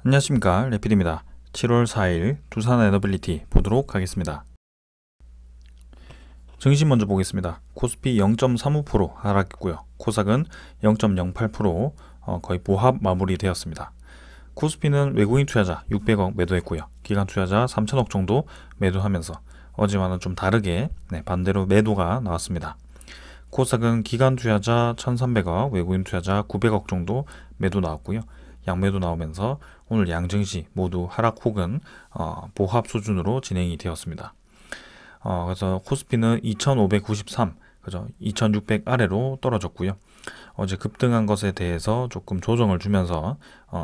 안녕하십니까, 레필입니다. 7월 4일 두산 에너빌리티 보도록 하겠습니다. 증시 먼저 보겠습니다. 코스피 0.35% 하락했고요. 코삭은 0.08% 거의 보합 마무리되었습니다. 코스피는 외국인 투자자 600억 매도했고요. 기관 투자자 3천억 정도 매도하면서 어제와는 좀 다르게 반대로 매도가 나왔습니다. 코삭은 기관 투자자 1,300억, 외국인 투자자 900억 정도 매도 나왔고요. 양매도 나오면서 오늘 양증시 모두 하락 혹은 보합 수준으로 진행이 되었습니다. 그래서 코스피는 2,593, 그죠? 2,600 아래로 떨어졌고요. 어제 급등한 것에 대해서 조금 조정을 주면서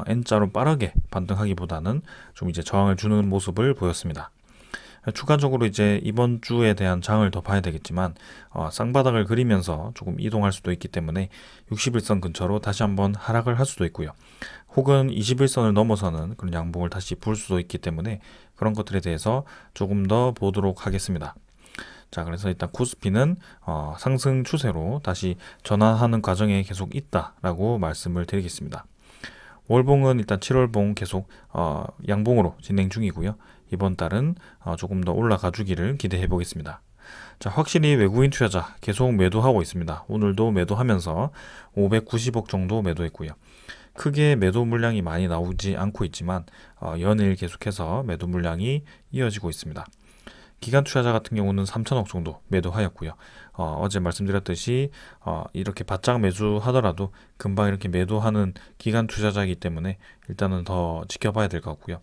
N자로 빠르게 반등하기보다는 좀 이제 저항을 주는 모습을 보였습니다. 추가적으로 이제 이번 주에 대한 장을 더 봐야 되겠지만 쌍바닥을 그리면서 조금 이동할 수도 있기 때문에 60일선 근처로 다시 한번 하락을 할 수도 있고요. 혹은 21선을 넘어서는 그런 양봉을 다시 볼 수도 있기 때문에 그런 것들에 대해서 조금 더 보도록 하겠습니다. 자, 그래서 일단 코스피는 상승 추세로 다시 전환하는 과정에 계속 있다라고 말씀을 드리겠습니다. 월봉은 일단 7월봉 계속 양봉으로 진행 중이고요. 이번 달은 조금 더 올라가 주기를 기대해 보겠습니다. 자, 확실히 외국인 투자자 계속 매도하고 있습니다. 오늘도 매도하면서 590억 정도 매도했고요. 크게 매도 물량이 많이 나오지 않고 있지만 연일 계속해서 매도 물량이 이어지고 있습니다. 기관 투자자 같은 경우는 3천억 정도 매도하였고요. 어제 말씀드렸듯이 이렇게 바짝 매수하더라도 금방 이렇게 매도하는 기관 투자자이기 때문에 일단은 더 지켜봐야 될 것 같고요.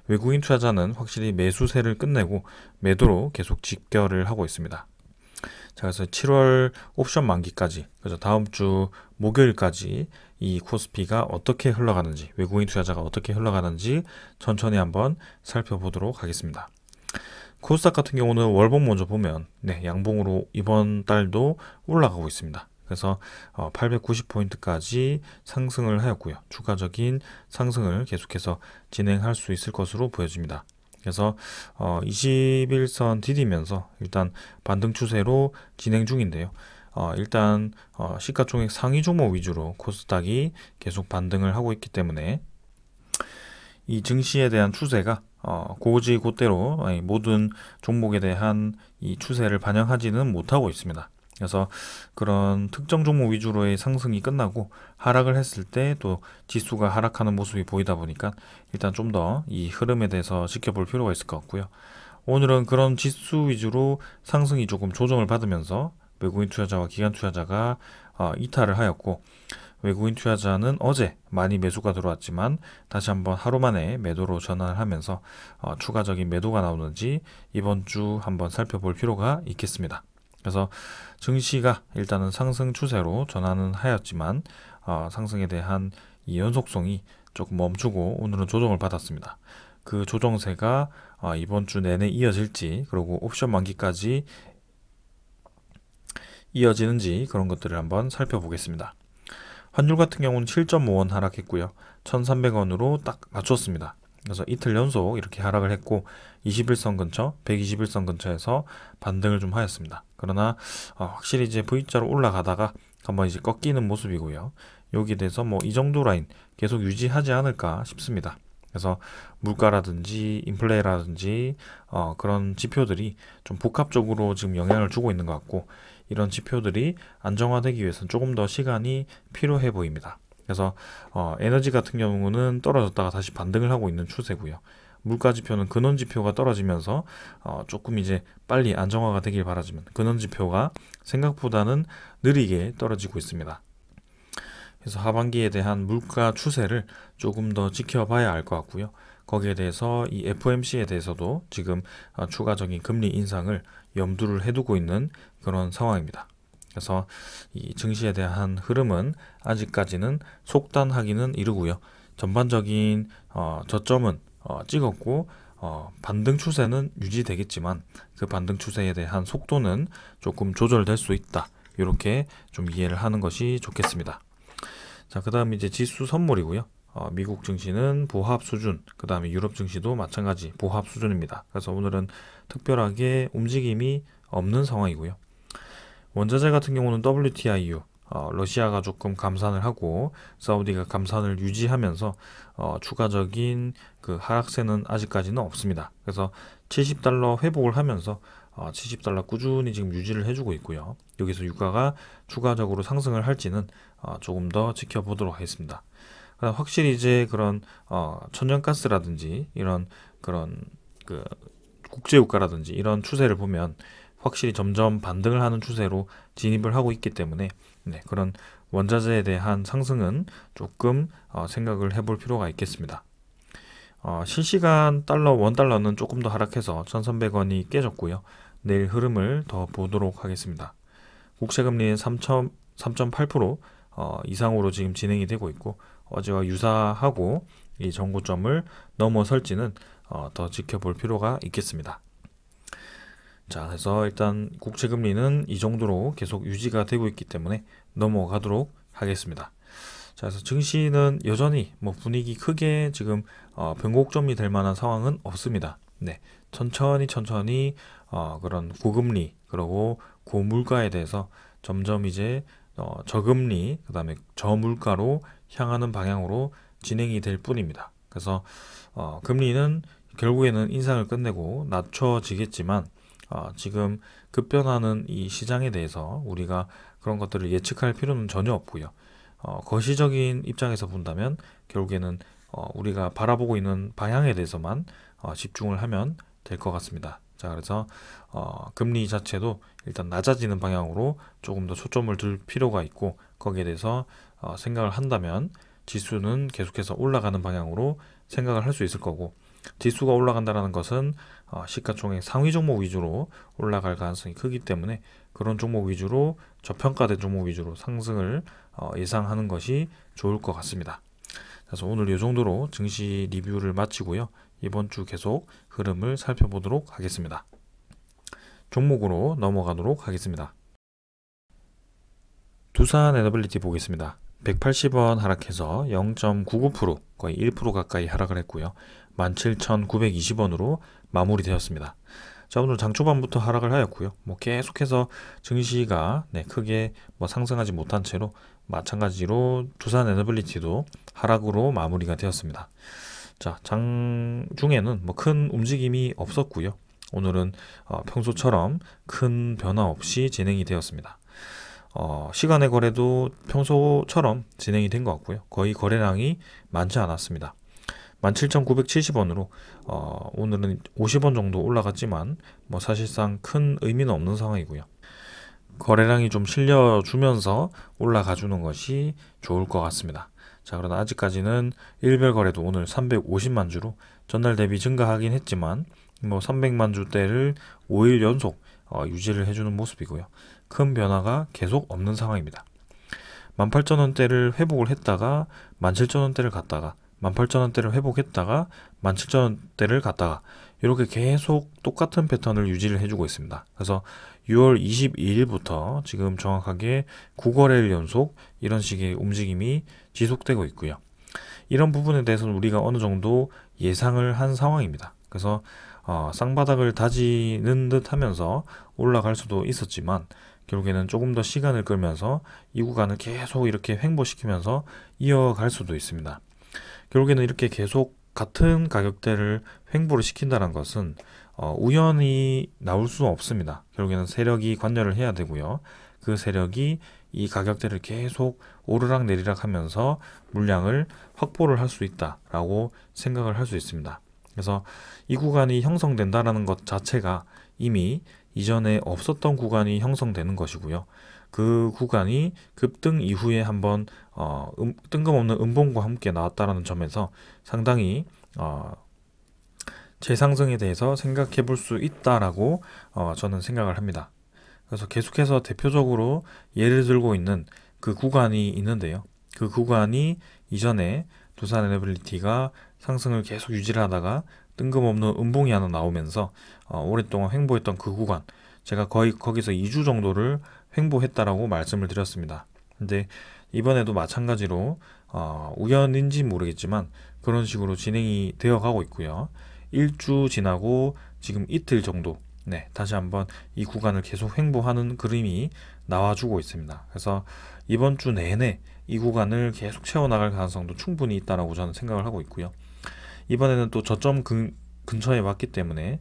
외국인 투자자는 확실히 매수세를 끝내고 매도로 계속 직결을 하고 있습니다. 자, 그래서 7월 옵션 만기까지, 그래서 다음 주 목요일까지 이 코스피가 어떻게 흘러가는지, 외국인 투자자가 어떻게 흘러가는지 천천히 한번 살펴보도록 하겠습니다. 코스닥 같은 경우는 월봉 먼저 보면 양봉으로 이번 달도 올라가고 있습니다. 그래서 890포인트까지 상승을 하였고요. 추가적인 상승을 계속해서 진행할 수 있을 것으로 보여집니다. 그래서 21선 디디면서 일단 반등 추세로 진행 중인데요. 일단 시가총액 상위 종목 위주로 코스닥이 계속 반등을 하고 있기 때문에 이 증시에 대한 추세가 고지고대로 모든 종목에 대한 이 추세를 반영하지는 못하고 있습니다. 그래서 그런 특정 종목 위주로의 상승이 끝나고 하락을 했을 때 또 지수가 하락하는 모습이 보이다 보니까 일단 좀 더 이 흐름에 대해서 지켜볼 필요가 있을 것 같고요. 오늘은 그런 지수 위주로 상승이 조금 조정을 받으면서 외국인 투자자와 기관 투자자가 이탈을 하였고, 외국인 투자자는 어제 많이 매수가 들어왔지만 다시 한번 하루 만에 매도로 전환을 하면서 추가적인 매도가 나오는지 이번 주 한번 살펴볼 필요가 있겠습니다. 그래서 증시가 일단은 상승 추세로 전환은 하였지만 상승에 대한 이 연속성이 조금 멈추고 오늘은 조정을 받았습니다. 그 조정세가 이번 주 내내 이어질지, 그리고 옵션 만기까지 이어지는지 그런 것들을 한번 살펴보겠습니다. 환율 같은 경우는 7.5원 하락했고요. 1,300원으로 딱 맞췄습니다. 그래서 이틀 연속 이렇게 하락을 했고 21선 근처, 121선 근처에서 반등을 좀 하였습니다. 그러나 확실히 이제 V자로 올라가다가 한번 이제 꺾이는 모습이고요. 여기에 대해서 뭐 이 정도 라인 계속 유지하지 않을까 싶습니다. 그래서 물가라든지 인플레라든지 그런 지표들이 좀 복합적으로 지금 영향을 주고 있는 것 같고, 이런 지표들이 안정화되기 위해서는 조금 더 시간이 필요해 보입니다. 그래서 에너지 같은 경우는 떨어졌다가 다시 반등을 하고 있는 추세고요. 물가 지표는 근원 지표가 떨어지면서 조금 이제 빨리 안정화가 되길 바라지만 근원 지표가 생각보다는 느리게 떨어지고 있습니다. 그래서 하반기에 대한 물가 추세를 조금 더 지켜봐야 알 것 같고요. 거기에 대해서 이 FOMC에 대해서도 지금 추가적인 금리 인상을 염두를 해두고 있는 그런 상황입니다. 그래서 이 증시에 대한 흐름은 아직까지는 속단하기는 이르고요. 전반적인 저점은 찍었고 반등 추세는 유지되겠지만 그 반등 추세에 대한 속도는 조금 조절될 수 있다. 이렇게 좀 이해를 하는 것이 좋겠습니다. 자, 그 다음 이제 지수 선물이고요. 미국 증시는 보합 수준, 그 다음에 유럽 증시도 마찬가지 보합 수준입니다. 그래서 오늘은 특별하게 움직임이 없는 상황이고요. 원자재 같은 경우는 WTIU 러시아가 조금 감산을 하고 사우디가 감산을 유지하면서 추가적인 그 하락세는 아직까지는 없습니다. 그래서 70달러 회복을 하면서 70달러 꾸준히 지금 유지를 해주고 있고요. 여기서 유가가 추가적으로 상승을 할지는 조금 더 지켜보도록 하겠습니다. 확실히 이제 그런 천연가스라든지 이런 그런 그 국제유가라든지 이런 추세를 보면 확실히 점점 반등을 하는 추세로 진입을 하고 있기 때문에 그런 원자재에 대한 상승은 조금 생각을 해볼 필요가 있겠습니다. 실시간 원달러는 조금 더 하락해서 1,300원이 깨졌고요. 내일 흐름을 더 보도록 하겠습니다. 국채금리는 3.8% 이상으로 지금 진행이 되고 있고 어제와 유사하고 이 정고점을 넘어설지는 더 지켜볼 필요가 있겠습니다. 자, 그래서 일단 국채금리는 이 정도로 계속 유지가 되고 있기 때문에 넘어가도록 하겠습니다. 자, 그래서 증시는 여전히 분위기 크게 지금 변곡점이 될 만한 상황은 없습니다. 천천히 그런 고금리 그리고 고물가에 대해서 점점 이제 저금리 그다음에 저물가로 향하는 방향으로 진행이 될 뿐입니다. 그래서 금리는 결국에는 인상을 끝내고 낮춰지겠지만 지금 급변하는 이 시장에 대해서 우리가 그런 것들을 예측할 필요는 전혀 없고요. 거시적인 입장에서 본다면 결국에는 우리가 바라보고 있는 방향에 대해서만 집중을 하면 될 것 같습니다. 자, 그래서 금리 자체도 일단 낮아지는 방향으로 조금 더 초점을 둘 필요가 있고 거기에 대해서 생각을 한다면 지수는 계속해서 올라가는 방향으로 생각을 할 수 있을 거고 지수가 올라간다는 것은 시가총액 상위 종목 위주로 올라갈 가능성이 크기 때문에 그런 종목 위주로 저평가된 종목 위주로 상승을 예상하는 것이 좋을 것 같습니다. 그래서 오늘 이 정도로 증시 리뷰를 마치고요. 이번 주 계속 흐름을 살펴보도록 하겠습니다. 종목으로 넘어가도록 하겠습니다. 두산에너빌리티 보겠습니다. 180원 하락해서 0.99% 거의 1% 가까이 하락을 했고요. 17,920원으로 마무리되었습니다. 자, 오늘 장 초반부터 하락을 하였고요. 계속해서 증시가 크게 상승하지 못한 채로 마찬가지로 두산에너빌리티도 하락으로 마무리가 되었습니다. 자, 장 중에는 큰 움직임이 없었고요. 오늘은 평소처럼 큰 변화 없이 진행이 되었습니다. 시간의 거래도 평소처럼 진행이 된 것 같고요. 거의 거래량이 많지 않았습니다. 17,970원으로 오늘은 50원 정도 올라갔지만 사실상 큰 의미는 없는 상황이고요. 거래량이 좀 실려주면서 올라가 주는 것이 좋을 것 같습니다. 자, 그러나 아직까지는 일별 거래도 오늘 350만 주로 전날 대비 증가하긴 했지만 300만 주대를 5일 연속 유지를 해주는 모습이고요. 큰 변화가 계속 없는 상황입니다. 18,000원대를 회복을 했다가 17,000원대를 갔다가 18,000원대를 회복했다가 17,000원대를 갔다가 이렇게 계속 똑같은 패턴을 유지를 해주고 있습니다. 그래서 6월 22일부터 지금 정확하게 9거래일 연속 이런 식의 움직임이 지속되고 있고요. 이런 부분에 대해서는 우리가 어느 정도 예상을 한 상황입니다. 그래서 쌍바닥을 다지는 듯 하면서 올라갈 수도 있었지만 결국에는 조금 더 시간을 끌면서 이 구간을 계속 이렇게 횡보시키면서 이어갈 수도 있습니다. 결국에는 이렇게 계속 같은 가격대를 횡보를 시킨다는 것은 우연히 나올 수 없습니다. 결국에는 세력이 관여를 해야 되고요. 그 세력이 이 가격대를 계속 오르락 내리락 하면서 물량을 확보를 할 수 있다라고 생각을 할 수 있습니다. 그래서 이 구간이 형성된다라는 것 자체가 이미 이전에 없었던 구간이 형성되는 것이고요. 그 구간이 급등 이후에 한번 뜬금없는 음봉과 함께 나왔다는 점에서 상당히 재상승에 대해서 생각해 볼 수 있다라고 저는 생각을 합니다. 그래서 계속해서 대표적으로 예를 들고 있는 그 구간이 있는데요. 그 구간이 이전에 두산에너빌리티가 상승을 계속 유지를 하다가 뜬금없는 음봉이 하나 나오면서 오랫동안 횡보했던 그 구간, 제가 거의 거기서 2주 정도를 횡보했다라고 말씀을 드렸습니다. 근데 이번에도 마찬가지로 우연인지 모르겠지만 그런 식으로 진행이 되어 가고 있고요. 1주 지나고 지금 이틀 정도 네, 다시 한번 이 구간을 계속 횡보하는 그림이 나와주고 있습니다. 그래서 이번 주 내내 이 구간을 계속 채워나갈 가능성도 충분히 있다라고 저는 생각을 하고 있고요. 이번에는 또 저점 근처에 왔기 때문에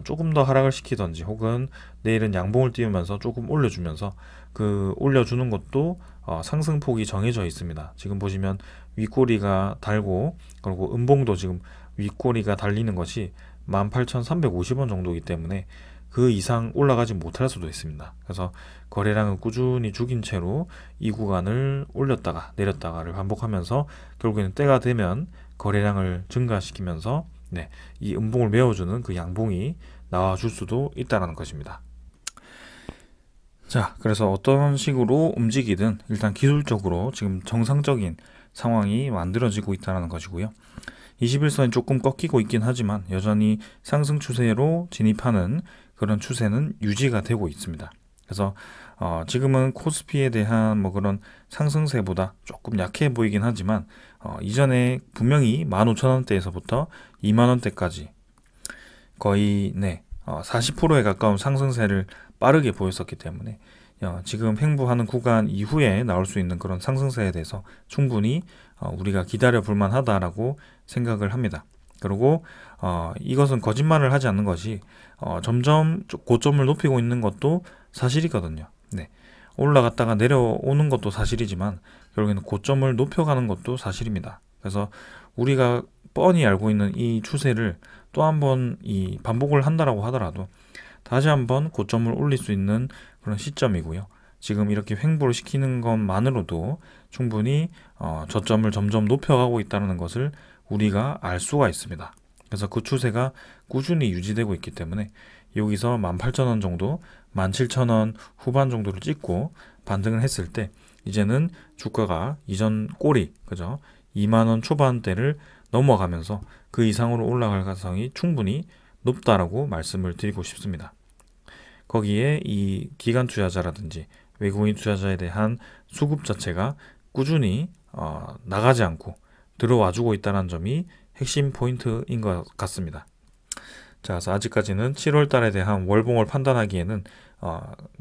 조금 더 하락을 시키던지 혹은 내일은 양봉을 띄우면서 조금 올려주면서 그 올려주는 것도 상승폭이 정해져 있습니다. 지금 보시면 윗꼬리가 달고 그리고 음봉도 지금 윗꼬리가 달리는 것이 18,350원 정도이기 때문에 그 이상 올라가지 못할 수도 있습니다. 그래서 거래량은 꾸준히 죽인 채로 이 구간을 올렸다가 내렸다가를 반복하면서 결국에는 때가 되면 거래량을 증가시키면서 네, 이 음봉을 메워주는 그 양봉이 나와줄 수도 있다는 것입니다. 자, 그래서 어떤 식으로 움직이든 일단 기술적으로 지금 정상적인 상황이 만들어지고 있다는 것이고요. 21선이 조금 꺾이고 있긴 하지만 여전히 상승 추세로 진입하는 그런 추세는 유지가 되고 있습니다. 그래서 지금은 코스피에 대한 뭐 그런 상승세보다 조금 약해 보이긴 하지만 이전에 분명히 15,000원대에서부터 20,000원대까지 거의 40%에 가까운 상승세를 빠르게 보였었기 때문에 지금 횡보하는 구간 이후에 나올 수 있는 그런 상승세에 대해서 충분히 우리가 기다려 볼 만하다라고 생각을 합니다. 그리고 이것은 거짓말을 하지 않는 것이 점점 고점을 높이고 있는 것도 사실이거든요. 네. 올라갔다가 내려오는 것도 사실이지만 결국에는 고점을 높여가는 것도 사실입니다. 그래서 우리가 뻔히 알고 있는 이 추세를 또 한번 이 반복을 한다라고 하더라도 다시 한번 고점을 올릴 수 있는 그런 시점이고요. 지금 이렇게 횡보를 시키는 것만으로도 충분히 저점을 점점 높여가고 있다는 것을 우리가 알 수가 있습니다. 그래서 그 추세가 꾸준히 유지되고 있기 때문에 여기서 18,000원 정도, 17,000원 후반 정도를 찍고 반등을 했을 때 이제는 주가가 이전 꼬리, 그죠? 20,000원 초반대를 넘어가면서 그 이상으로 올라갈 가능성이 충분히 높다라고 말씀을 드리고 싶습니다. 거기에 이 기관 투자자라든지 외국인 투자자에 대한 수급 자체가 꾸준히 나가지 않고 들어와주고 있다는 점이 핵심 포인트인 것 같습니다. 자, 그래서 아직까지는 7월 달에 대한 월봉을 판단하기에는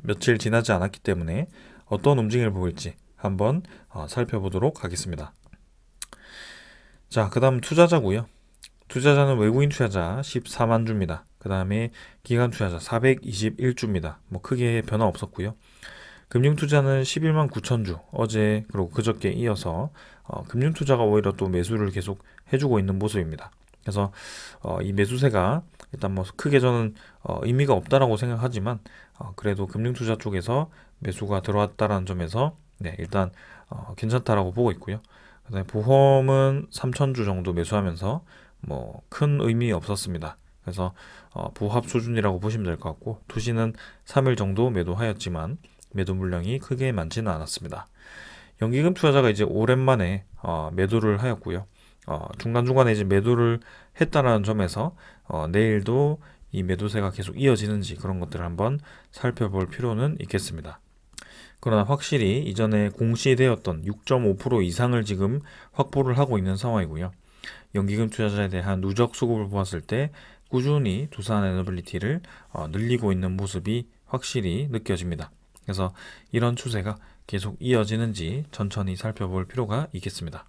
며칠 지나지 않았기 때문에 어떤 움직임을 보일지 한번 살펴보도록 하겠습니다. 자, 그 다음 투자자고요. 투자자는 외국인 투자자 14만 주입니다. 그 다음에 기관 투자자 421주입니다. 뭐 크게 변화 없었고요. 금융투자는 11만 9천 주, 어제 그리고 그저께 이어서 금융투자가 오히려 또 매수를 계속 해주고 있는 모습입니다. 그래서 이 매수세가 일단 뭐 크게 저는 의미가 없다라고 생각하지만 그래도 금융투자 쪽에서 매수가 들어왔다라는 점에서 일단 괜찮다라고 보고 있고요. 그다음에 보험은 3천 주 정도 매수하면서 뭐 큰 의미 없었습니다. 그래서 부합 수준이라고 보시면 될 것 같고 투시는 3일 정도 매도하였지만 매도 물량이 크게 많지는 않았습니다. 연기금 투자자가 이제 오랜만에 매도를 하였고요. 중간중간에 이제 매도를 했다는 점에서 내일도 이 매도세가 계속 이어지는지 그런 것들을 한번 살펴볼 필요는 있겠습니다. 그러나 확실히 이전에 공시되었던 6.5% 이상을 지금 확보를 하고 있는 상황이고요. 연기금 투자자에 대한 누적 수급을 보았을 때 꾸준히 두산에너빌리티를 늘리고 있는 모습이 확실히 느껴집니다. 그래서 이런 추세가 계속 이어지는지 천천히 살펴볼 필요가 있겠습니다.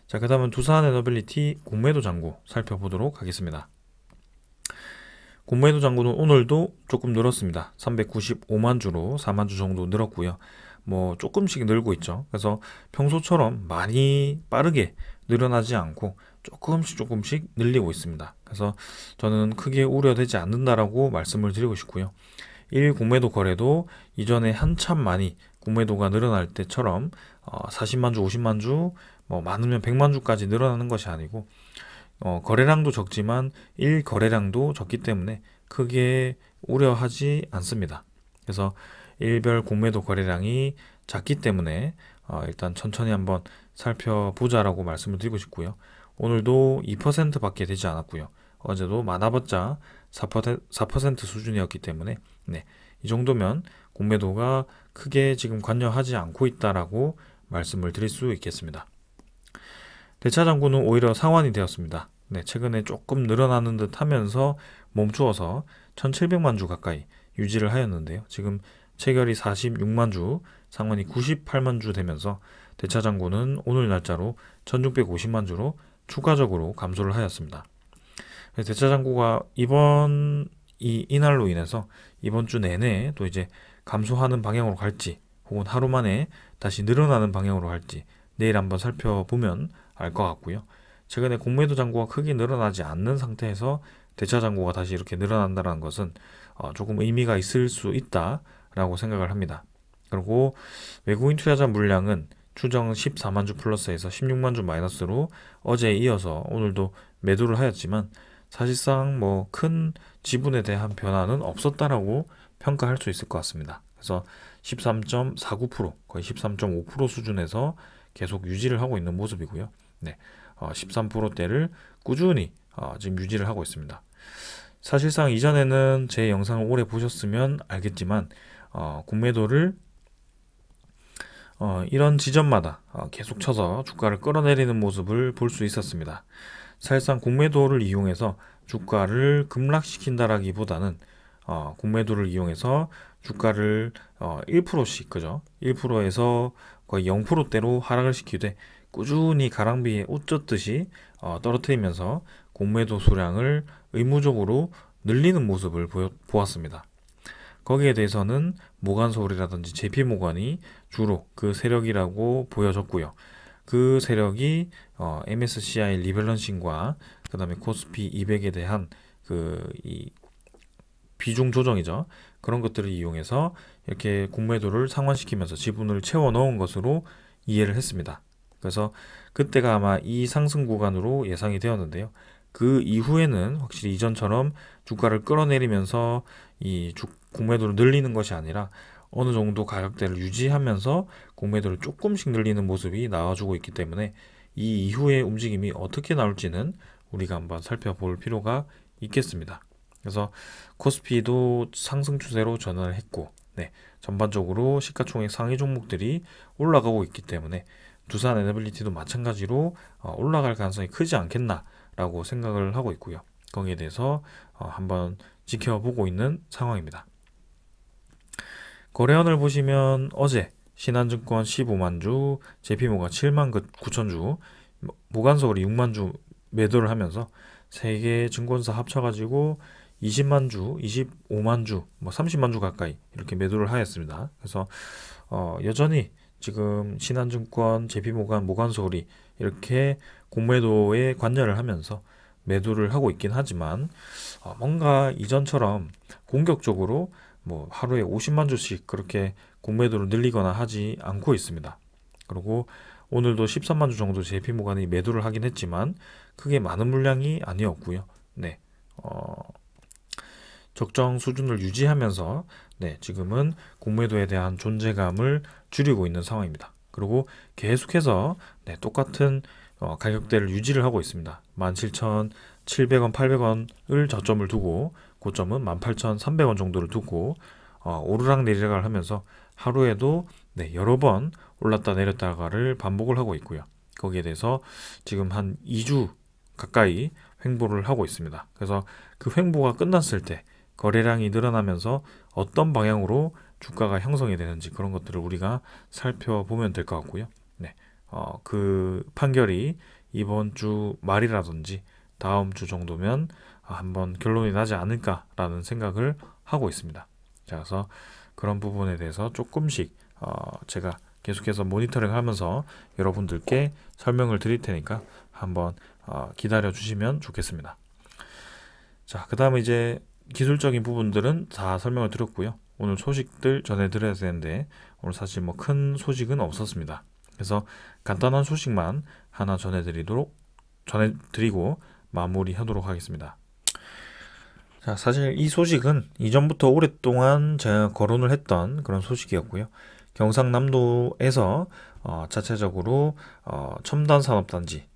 자, 그 다음은 두산에너빌리티 공매도 잔고 살펴보도록 하겠습니다. 공매도 잔고는 오늘도 조금 늘었습니다. 395만 주로 4만 주 정도 늘었고요. 뭐 조금씩 늘고 있죠. 그래서 평소처럼 많이 빠르게 늘어나지 않고 조금씩 늘리고 있습니다. 그래서 저는 크게 우려되지 않는다라고 말씀을 드리고 싶고요. 1 공매도 거래도 이전에 한참 많이 공매도가 늘어날 때처럼 40만 주, 50만 주, 뭐 많으면 100만 주까지 늘어나는 것이 아니고 거래량도 적지만 1 거래량도 적기 때문에 크게 우려하지 않습니다. 그래서 일별 공매도 거래량이 작기 때문에 일단 천천히 한번 살펴보자라고 말씀을 드리고 싶고요. 오늘도 2% 밖에 되지 않았고요. 어제도 많아봤자 4% 수준이었기 때문에 이 정도면 공매도가 크게 지금 관여하지 않고 있다라고 말씀을 드릴 수 있겠습니다. 대차장고는 오히려 상환이 되었습니다. 최근에 조금 늘어나는 듯 하면서 멈추어서 1700만 주 가까이 유지를 하였는데요. 지금 체결이 46만 주, 상환이 98만 주 되면서 대차장고는 오늘 날짜로 1650만 주로 추가적으로 감소를 하였습니다. 대차장고가 이날로 인해서 이번 주 내내 또 이제 감소하는 방향으로 갈지 혹은 하루 만에 다시 늘어나는 방향으로 갈지 내일 한번 살펴보면 알 것 같고요. 최근에 공매도 잔고가 크게 늘어나지 않는 상태에서 대차 잔고가 다시 이렇게 늘어난다는 것은 조금 의미가 있을 수 있다라고 생각을 합니다. 그리고 외국인 투자자 물량은 추정 14만 주 플러스에서 16만 주 마이너스로 어제에 이어서 오늘도 매도를 하였지만 사실상 뭐 큰 지분에 대한 변화는 없었다라고 평가할 수 있을 것 같습니다. 그래서 13.49%, 거의 13.5% 수준에서 계속 유지를 하고 있는 모습이고요. 네, 13%대를 꾸준히 지금 유지를 하고 있습니다. 사실상 이전에는 제 영상을 오래 보셨으면 알겠지만 공매도를 이런 지점마다 계속 쳐서 주가를 끌어내리는 모습을 볼 수 있었습니다. 사실상 공매도를 이용해서 주가를 급락시킨다라기보다는 공매도를 이용해서 주가를 1%씩 그죠? 1%에서 거의 0%대로 하락을 시키되 꾸준히 가랑비에 옷 젖듯이 떨어뜨리면서 공매도 수량을 의무적으로 늘리는 모습을 보았습니다. 거기에 대해서는 모간서울이라든지 JP모간이 주로 그 세력이라고 보여졌고요. 그 세력이 MSCI 리밸런싱과 그 다음에 코스피 200에 대한 이 비중 조정이죠. 그런 것들을 이용해서 이렇게 공매도를 상환시키면서 지분을 채워 넣은 것으로 이해를 했습니다. 그래서 그때가 아마 이 상승 구간으로 예상이 되었는데요. 그 이후에는 확실히 이전처럼 주가를 끌어내리면서 공매도를 늘리는 것이 아니라 어느 정도 가격대를 유지하면서 공매도를 조금씩 늘리는 모습이 나와주고 있기 때문에 이 이후의 움직임이 어떻게 나올지는 우리가 한번 살펴볼 필요가 있겠습니다. 그래서 코스피도 상승 추세로 전환을 했고 전반적으로 시가총액 상위 종목들이 올라가고 있기 때문에 두산 에너빌리티도 마찬가지로 올라갈 가능성이 크지 않겠나라고 생각을 하고 있고요. 거기에 대해서 한번 지켜보고 있는 상황입니다. 거래원을 보시면 어제 신한증권 15만 주, JP모간 7만 9천 주, 모간서울이 6만 주 매도를 하면서 세 개 증권사 합쳐가지고 20만 주, 25만 주, 30만 주 가까이 이렇게 매도를 하였습니다. 그래서 여전히 지금 신한증권, JP모간, 모간서울이 이렇게 공매도에 관여를 하면서 매도를 하고 있긴 하지만 뭔가 이전처럼 공격적으로 하루에 50만 주씩 그렇게 공매도를 늘리거나 하지 않고 있습니다. 그리고 오늘도 13만 주 정도 JP모간이 매도를 하긴 했지만 크게 많은 물량이 아니었고요. 적정 수준을 유지하면서 지금은 공매도에 대한 존재감을 줄이고 있는 상황입니다. 그리고 계속해서 똑같은 가격대를 유지를 하고 있습니다. 17,700원, 800원을 저점을 두고 고점은 18,300원 정도를 두고 오르락 내리락을 하면서 하루에도 여러 번 올랐다 내렸다가를 반복을 하고 있고요. 거기에 대해서 지금 한 2주 가까이 횡보를 하고 있습니다. 그래서 그 횡보가 끝났을 때 거래량이 늘어나면서 어떤 방향으로 주가가 형성이 되는지 그런 것들을 우리가 살펴보면 될 것 같고요. 그 판결이 이번 주 말이라든지 다음 주 정도면 한번 결론이 나지 않을까라는 생각을 하고 있습니다. 그래서 그런 부분에 대해서 조금씩 제가 계속해서 모니터링 하면서 여러분들께 설명을 드릴 테니까 한번 기다려 주시면 좋겠습니다. 자, 그 다음에 이제 기술적인 부분들은 다 설명을 드렸고요. 오늘 소식들 전해드려야 되는데 오늘 사실 큰 소식은 없었습니다. 그래서 간단한 소식만 하나 전해드리고 마무리하도록 하겠습니다. 자, 사실 이 소식은 이전부터 오랫동안 제가 거론을 했던 그런 소식이었고요. 경상남도에서 자체적으로 첨단 산업단지,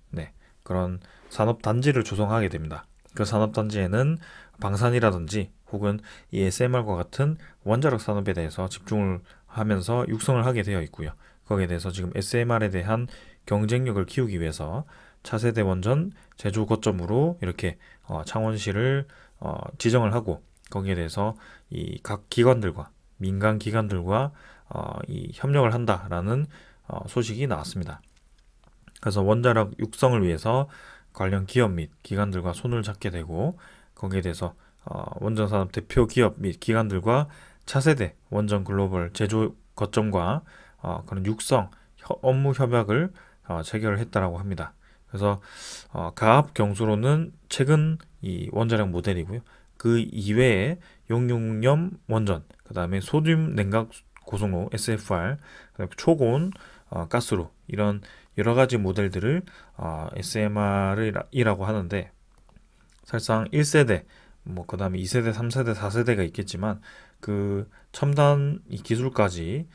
그런 산업단지를 조성하게 됩니다. 그 산업단지에는 방산이라든지 혹은 이 SMR과 같은 원자력 산업에 대해서 집중을 하면서 육성을 하게 되어 있고요. 거기에 대해서 지금 SMR에 대한 경쟁력을 키우기 위해서 차세대 원전 제조 거점으로 이렇게 창원시를 지정을 하고 거기에 대해서 이 각 기관들과 민간 기관들과 이 협력을 한다라는 소식이 나왔습니다. 그래서 원자력 육성을 위해서 관련 기업 및 기관들과 손을 잡게 되고 거기에 대해서 원전산업 대표 기업 및 기관들과 차세대 원전 글로벌 제조 거점과 그런 육성 업무 협약을 체결을 했다라고 합니다. 그래서 가압 경수로는 최근 이 원자력 모델이고요. 그 이외에 용융염 원전, 그 다음에 소듐 냉각 고속로 SFR, 그다음에 초고온 가스로 이런 여러 가지 모델들을 SMR이라고 하는데 사실상 1세대, 뭐 그다음에 2세대, 3세대, 4세대가 있겠지만 그 첨단 이 기술까지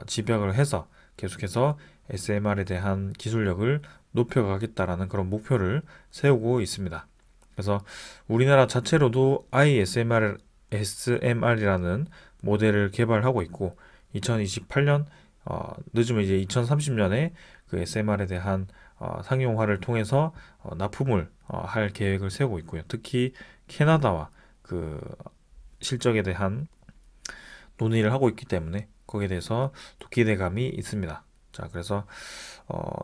집약을 해서 계속해서 SMR에 대한 기술력을 높여가겠다라는 그런 목표를 세우고 있습니다. 그래서 우리나라 자체로도 SMR이라는 모델을 개발하고 있고 2028년 늦으면 이제 2030년에 그 SMR에 대한 상용화를 통해서 납품을 할 계획을 세우고 있고요. 특히 캐나다와 그 실적에 대한 논의를 하고 있기 때문에 거기에 대해서 또 기대감이 있습니다. 자, 그래서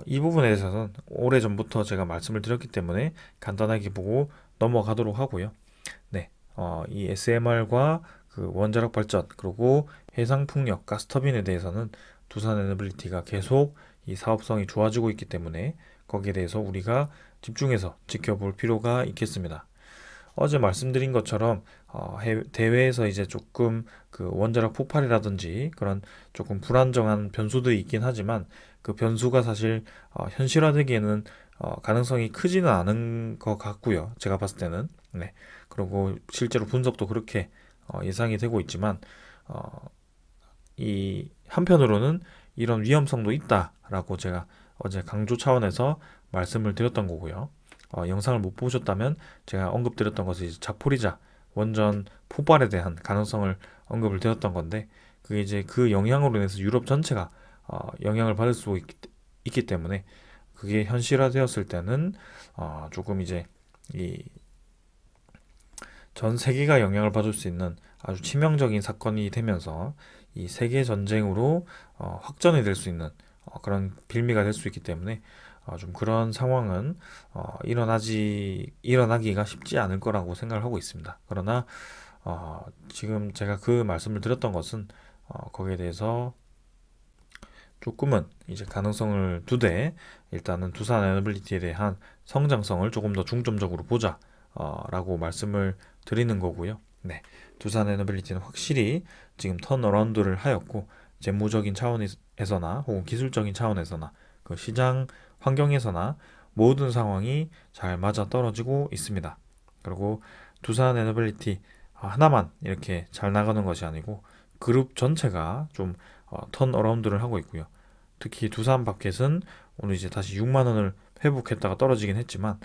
이 부분에 대해서는 오래전부터 제가 말씀을 드렸기 때문에 간단하게 보고 넘어가도록 하고요. 네, 이 SMR과 그 원자력 발전 그리고 해상풍력 가스터빈에 대해서는 두산에너빌리티가 계속 이 사업성이 좋아지고 있기 때문에 거기에 대해서 우리가 집중해서 지켜볼 필요가 있겠습니다. 어제 말씀드린 것처럼 대회에서 이제 조금 그 원자력 폭발이라든지 그런 조금 불안정한 변수들이 있긴 하지만 그 변수가 사실 현실화되기에는 가능성이 크지는 않은 것 같고요. 제가 봤을 때는. 네. 그리고 실제로 분석도 그렇게 예상이 되고 있지만 이 한편으로는 이런 위험성도 있다라고 제가 어제 강조 차원에서 말씀을 드렸던 거고요. 영상을 못 보셨다면 제가 언급드렸던 것은 이제 자포리자 원전 폭발에 대한 가능성을 언급을 드렸던 건데 그게 이제 그 영향으로 인해서 유럽 전체가 영향을 받을 수 있기 때문에 그게 현실화되었을 때는 조금 이제 이 전 세계가 영향을 받을 수 있는 아주 치명적인 사건이 되면서 이 세계 전쟁으로 확전이 될 수 있는 그런 빌미가 될 수 있기 때문에 좀 그런 상황은 일어나기가 쉽지 않을 거라고 생각을 하고 있습니다. 그러나 지금 제가 그 말씀을 드렸던 것은 거기에 대해서 조금은 이제 가능성을 두되 일단은 두산 에너빌리티에 대한 성장성을 조금 더 중점적으로 보자 라고 말씀을 드리는 거고요. 네, 두산 에너빌리티는 확실히 지금 턴어라운드를 하였고 재무적인 차원에서나 혹은 기술적인 차원에서나 그 시장 환경에서나 모든 상황이 잘 맞아 떨어지고 있습니다. 그리고 두산 에너빌리티 하나만 이렇게 잘 나가는 것이 아니고 그룹 전체가 좀 턴어라운드를 하고 있고요. 특히 두산 바켓은 오늘 이제 다시 6만 원을 회복했다가 떨어지긴 했지만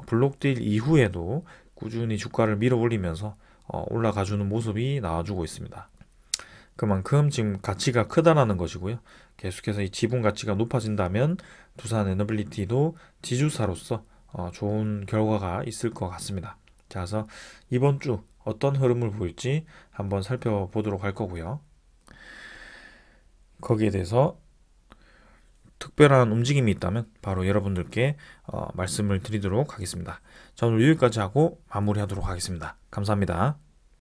블록딜 이후에도 꾸준히 주가를 밀어 올리면서 올라가주는 모습이 나와주고 있습니다. 그만큼 지금 가치가 크다라는 것이고요. 계속해서 이 지분 가치가 높아진다면 두산 에너빌리티도 지주사로서 좋은 결과가 있을 것 같습니다. 자, 그래서 이번 주 어떤 흐름을 보일지 한번 살펴보도록 할 거고요. 거기에 대해서 특별한 움직임이 있다면 바로 여러분들께 말씀을 드리도록 하겠습니다. 저는 여기까지 하고 마무리하도록 하겠습니다. 감사합니다.